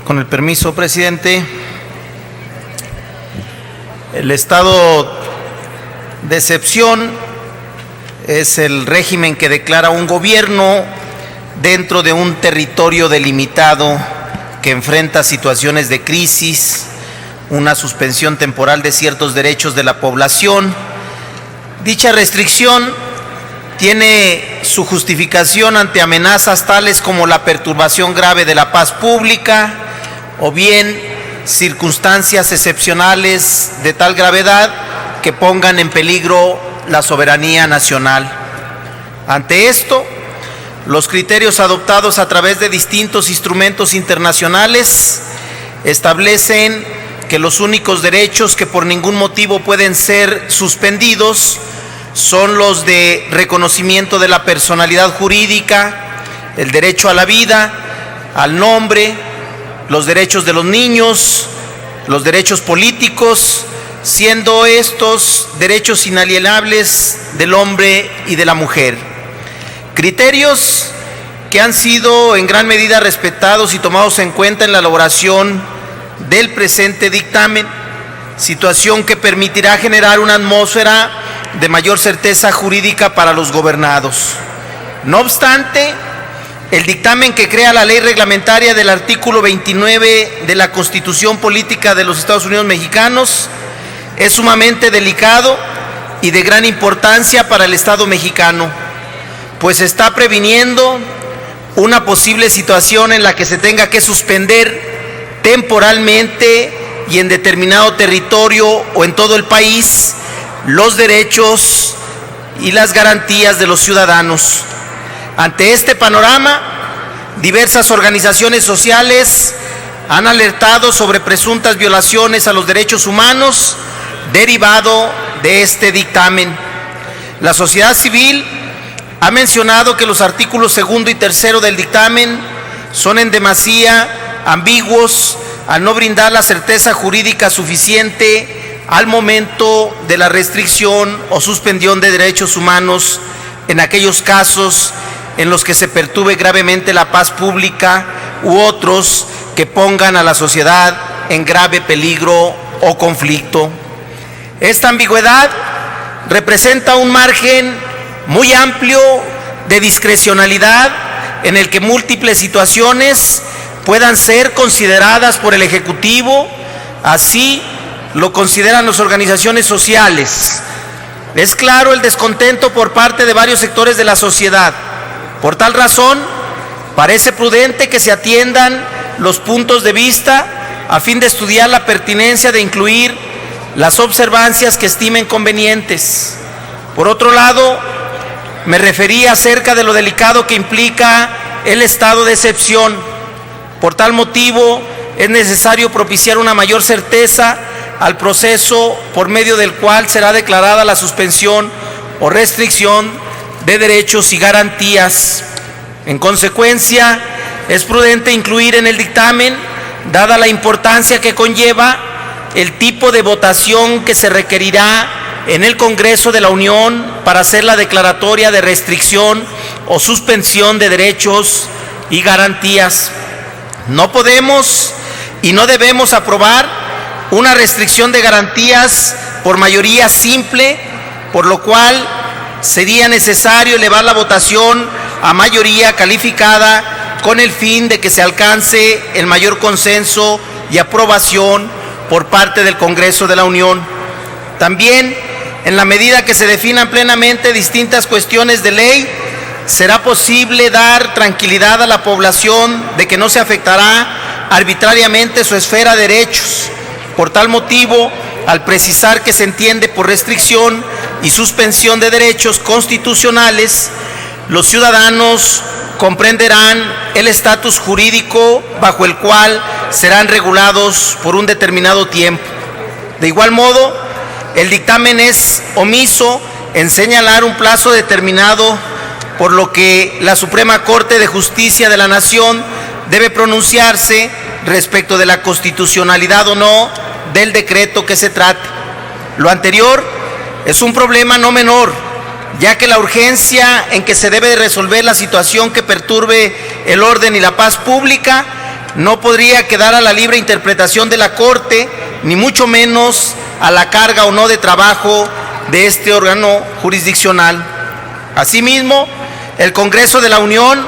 Con el permiso, presidente, el estado de excepción es el régimen que declara un gobierno dentro de un territorio delimitado que enfrenta situaciones de crisis, una suspensión temporal de ciertos derechos de la población. Dicha restricción tiene su justificación ante amenazas tales como la perturbación grave de la paz pública o bien circunstancias excepcionales de tal gravedad que pongan en peligro la soberanía nacional. Ante esto, los criterios adoptados a través de distintos instrumentos internacionales establecen que los únicos derechos que por ningún motivo pueden ser suspendidos son los de reconocimiento de la personalidad jurídica, el derecho a la vida, al nombre, los derechos de los niños, los derechos políticos, siendo estos derechos inalienables del hombre y de la mujer. Criterios que han sido en gran medida respetados y tomados en cuenta en la elaboración del presente dictamen, situación que permitirá generar una atmósfera de mayor certeza jurídica para los gobernados. No obstante, el dictamen que crea la ley reglamentaria del artículo 29 de la Constitución Política de los Estados Unidos Mexicanos es sumamente delicado y de gran importancia para el Estado mexicano, pues está previniendo una posible situación en la que se tenga que suspender temporalmente y en determinado territorio o en todo el país los derechos y las garantías de los ciudadanos. Ante este panorama, diversas organizaciones sociales han alertado sobre presuntas violaciones a los derechos humanos derivado de este dictamen. La sociedad civil ha mencionado que los artículos 2 y 3 del dictamen son en demasía ambiguos al no brindar la certeza jurídica suficiente al momento de la restricción o suspensión de derechos humanos en aquellos casos en los que se perturbe gravemente la paz pública u otros que pongan a la sociedad en grave peligro o conflicto. Esta ambigüedad representa un margen muy amplio de discrecionalidad en el que múltiples situaciones puedan ser consideradas por el Ejecutivo, así lo consideran las organizaciones sociales. Es claro el descontento por parte de varios sectores de la sociedad. Por tal razón, parece prudente que se atiendan los puntos de vista a fin de estudiar la pertinencia de incluir las observancias que estimen convenientes. Por otro lado, me refería acerca de lo delicado que implica el estado de excepción. Por tal motivo, es necesario propiciar una mayor certeza al proceso por medio del cual será declarada la suspensión o restricción de derechos y garantías. En consecuencia, es prudente incluir en el dictamen, dada la importancia que conlleva, el tipo de votación que se requerirá en el Congreso de la Unión para hacer la declaratoria de restricción o suspensión de derechos y garantías. No podemos y no debemos aprobar una restricción de garantías por mayoría simple, por lo cual sería necesario elevar la votación a mayoría calificada con el fin de que se alcance el mayor consenso y aprobación por parte del Congreso de la Unión. También, en la medida que se definan plenamente distintas cuestiones de ley, será posible dar tranquilidad a la población de que no se afectará arbitrariamente su esfera de derechos. Por tal motivo, al precisar que se entiende por restricción y suspensión de derechos constitucionales, los ciudadanos comprenderán el estatus jurídico bajo el cual serán regulados por un determinado tiempo. De igual modo, el dictamen es omiso en señalar un plazo determinado, por lo que la Suprema Corte de Justicia de la Nación debe pronunciarse respecto de la constitucionalidad o no del decreto que se trate. Lo anterior es un problema no menor, ya que la urgencia en que se debe resolver la situación que perturbe el orden y la paz pública no podría quedar a la libre interpretación de la Corte, ni mucho menos a la carga o no de trabajo de este órgano jurisdiccional. Asimismo, el Congreso de la Unión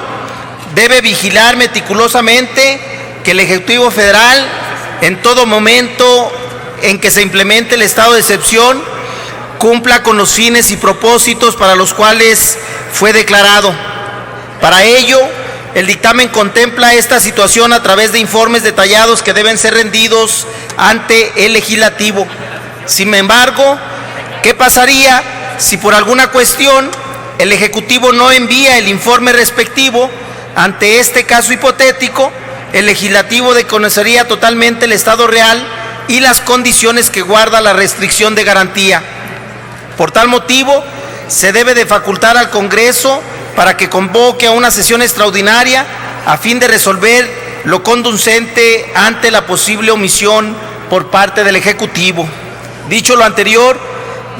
debe vigilar meticulosamente que el Ejecutivo Federal, en todo momento en que se implemente el estado de excepción, cumpla con los fines y propósitos para los cuales fue declarado. Para ello, el dictamen contempla esta situación a través de informes detallados que deben ser rendidos ante el legislativo. Sin embargo, ¿qué pasaría si por alguna cuestión el Ejecutivo no envía el informe respectivo? Ante este caso hipotético, el legislativo desconocería totalmente el estado real y las condiciones que guarda la restricción de garantía. Por tal motivo, se debe de facultar al Congreso para que convoque a una sesión extraordinaria a fin de resolver lo conducente ante la posible omisión por parte del Ejecutivo. Dicho lo anterior,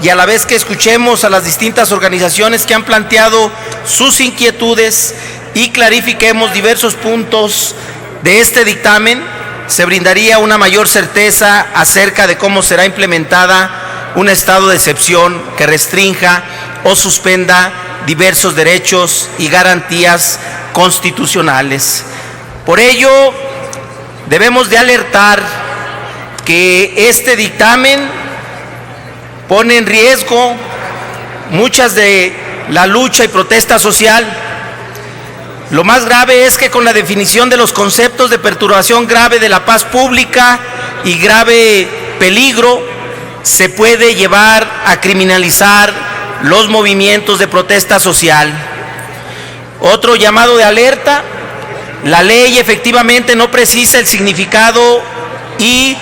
y a la vez que escuchemos a las distintas organizaciones que han planteado sus inquietudes y clarifiquemos diversos puntos de este dictamen, se brindaría una mayor certeza acerca de cómo será implementada un estado de excepción que restrinja o suspenda diversos derechos y garantías constitucionales. Por ello, debemos de alertar que este dictamen pone en riesgo muchas de la lucha y protesta social. Lo más grave es que con la definición de los conceptos de perturbación grave de la paz pública y grave peligro, se puede llevar a criminalizar los movimientos de protesta social. Otro llamado de alerta: la ley efectivamente no precisa el significado y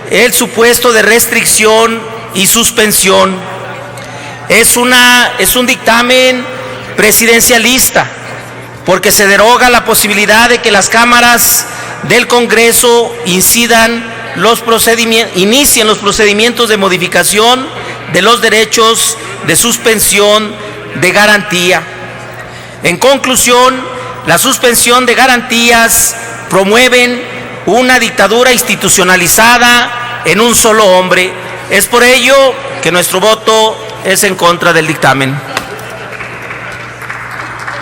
el supuesto de restricción y suspensión. Es un dictamen presidencialista, porque se deroga la posibilidad de que las cámaras del Congreso inicien los procedimientos de modificación de los derechos de suspensión de garantía. En conclusión, la suspensión de garantías promueven una dictadura institucionalizada en un solo hombre. Es por ello que nuestro voto es en contra del dictamen.